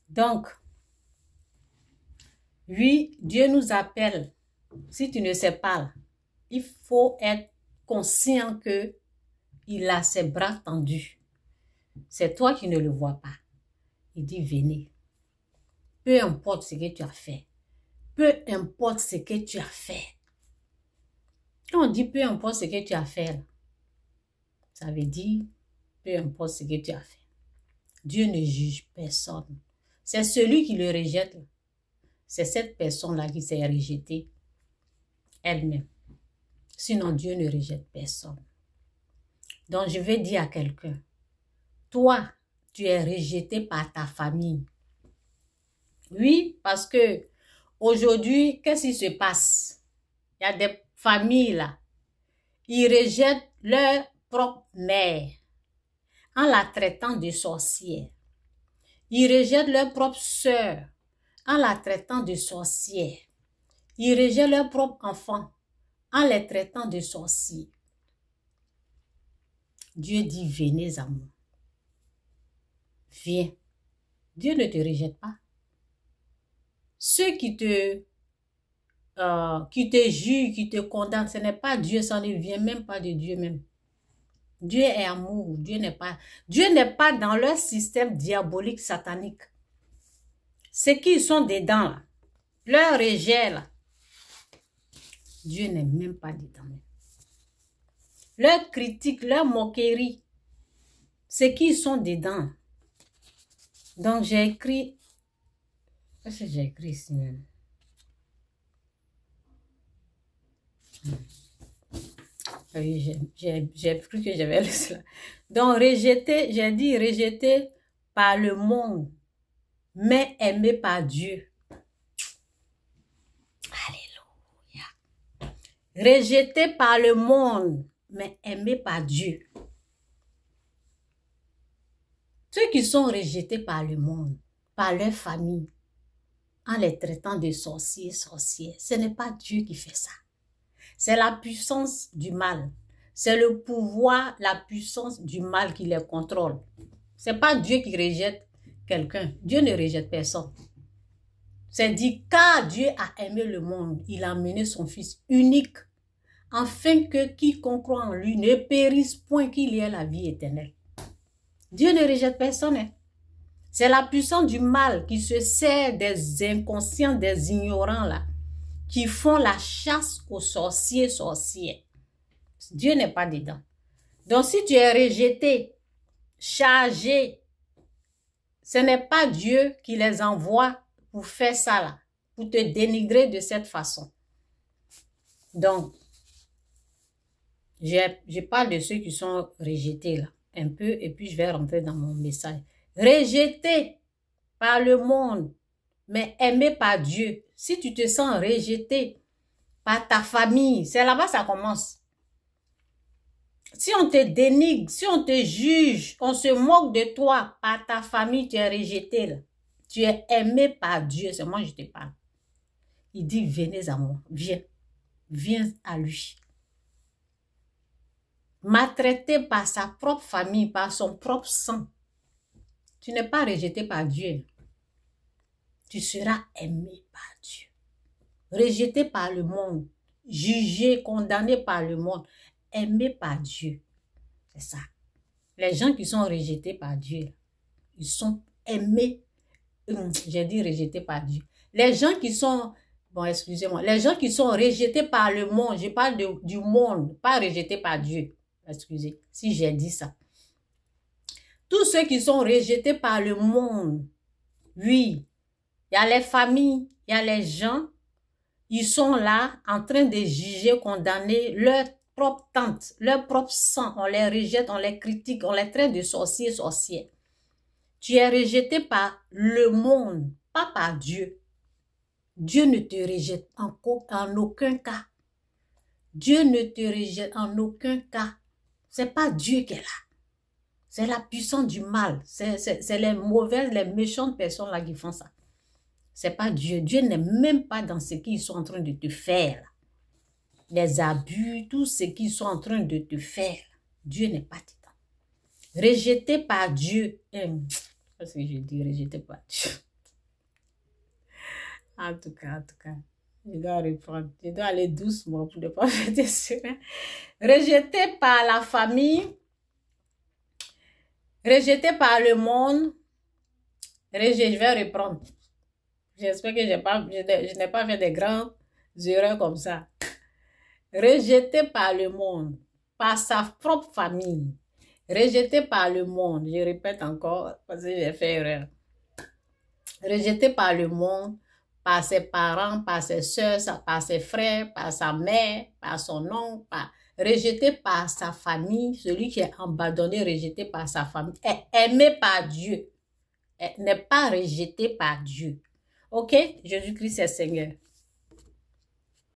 Donc, oui, Dieu nous appelle. Si tu ne sais pas, il faut être conscient que il a ses bras tendus. C'est toi qui ne le vois pas. Il dit, venez. Peu importe ce que tu as fait. Peu importe ce que tu as fait. Quand on dit peu importe ce que tu as fait, ça veut dire peu importe ce que tu as fait. Dieu ne juge personne. C'est celui qui le rejette. C'est cette personne-là qui s'est rejetée elle-même. Sinon, Dieu ne rejette personne. Donc, je vais dire à quelqu'un, toi, tu es rejeté par ta famille. Oui, parce que aujourd'hui, qu'est-ce qui se passe? Il y a des familles là, ils rejettent leur propre mère en la traitant de sorcière. Ils rejettent leur propre sœur en la traitant de sorcière. Ils rejettent leur propre enfant en les traitant de sorciers. Dieu dit, venez à moi. Viens. Dieu ne te rejette pas. Ceux qui te jugent, qui te condamnent, ce n'est pas Dieu, ça ne vient même pas de Dieu même. Dieu est amour. Dieu n'est pas dans leur système diabolique satanique. Ceux qui sont dedans, là, leur rejet, là, Dieu n'est même pas dedans. Leur critique, leur moquerie, ceux qui sont dedans. Donc j'ai écrit, qu'est-ce que j'ai écrit ici même? Oui, j'ai cru que j'avais lu cela. Donc rejeté, j'ai dit rejeté par le monde, mais aimé par Dieu. Alléluia. Rejeté par le monde, mais aimé par Dieu. Ceux qui sont rejetés par le monde, par leur famille, en les traitant de sorciers, sorcières, ce n'est pas Dieu qui fait ça. C'est la puissance du mal. C'est le pouvoir, la puissance du mal qui les contrôle. Ce n'est pas Dieu qui rejette quelqu'un. Dieu ne rejette personne. C'est dit, car Dieu a aimé le monde, il a amené son Fils unique, afin que quiconque croit en lui ne périsse point, qu'il y ait la vie éternelle. Dieu ne rejette personne. Hein? C'est la puissance du mal qui se sert des inconscients, des ignorants là, qui font la chasse aux sorciers, sorcières. Dieu n'est pas dedans. Donc si tu es rejeté, chargé, ce n'est pas Dieu qui les envoie pour faire ça là, pour te dénigrer de cette façon. Donc, je parle de ceux qui sont rejetés là, un peu, et puis je vais rentrer dans mon message. Rejeté par le monde, mais aimé par Dieu. Si tu te sens rejeté par ta famille, c'est là-bas que ça commence. Si on te dénigre, si on te juge, on se moque de toi par ta famille, tu es rejeté là. Tu es aimé par Dieu, c'est moi je te parle. Il dit, venez à moi, viens, viens à lui. Maltraité par sa propre famille, par son propre sang. Tu n'es pas rejeté par Dieu. Tu seras aimé par Dieu. Rejeté par le monde, jugé, condamné par le monde, aimé par Dieu. C'est ça. Les gens qui sont rejetés par Dieu, ils sont aimés. J'ai dit rejetés par Dieu. Les gens qui sont, bon excusez-moi, les gens qui sont rejetés par le monde, je parle du monde, pas rejetés par Dieu. Excusez, si j'ai dit ça. Tous ceux qui sont rejetés par le monde, oui, il y a les familles, il y a les gens, ils sont là en train de juger, condamner leur propre tante, leur propre sang. On les rejette, on les critique, on les traite de sorciers, sorcières. Tu es rejeté par le monde, pas par Dieu. Dieu ne te rejette en aucun cas. Dieu ne te rejette en aucun cas. C'est pas Dieu qui est là. C'est la puissance du mal. C'est les mauvaises, les méchantes personnes là qui font ça. C'est pas Dieu. Dieu n'est même pas dans ce qu'ils sont en train de te faire. Les abus, tout ce qu'ils sont en train de te faire. Dieu n'est pas dedans. Rejeté par Dieu. Qu'est-ce que je dis? Rejeté par Dieu. En tout cas, je dois reprendre. Je dois aller doucement pour ne pas faire des semaines. Rejeté par la famille, rejeté par le monde. Je vais reprendre. J'espère que je n'ai pas fait des grandes erreurs comme ça. Rejeté par le monde, par sa propre famille. Rejeté par le monde. Je répète encore parce que j'ai fait erreur. Rejeté par le monde, par ses parents, par ses soeurs, par ses frères, par sa mère, par son oncle, rejeté par sa famille, celui qui est abandonné, rejeté par sa famille, est aimé par Dieu, n'est pas rejeté par Dieu. Ok? Jésus-Christ est Seigneur.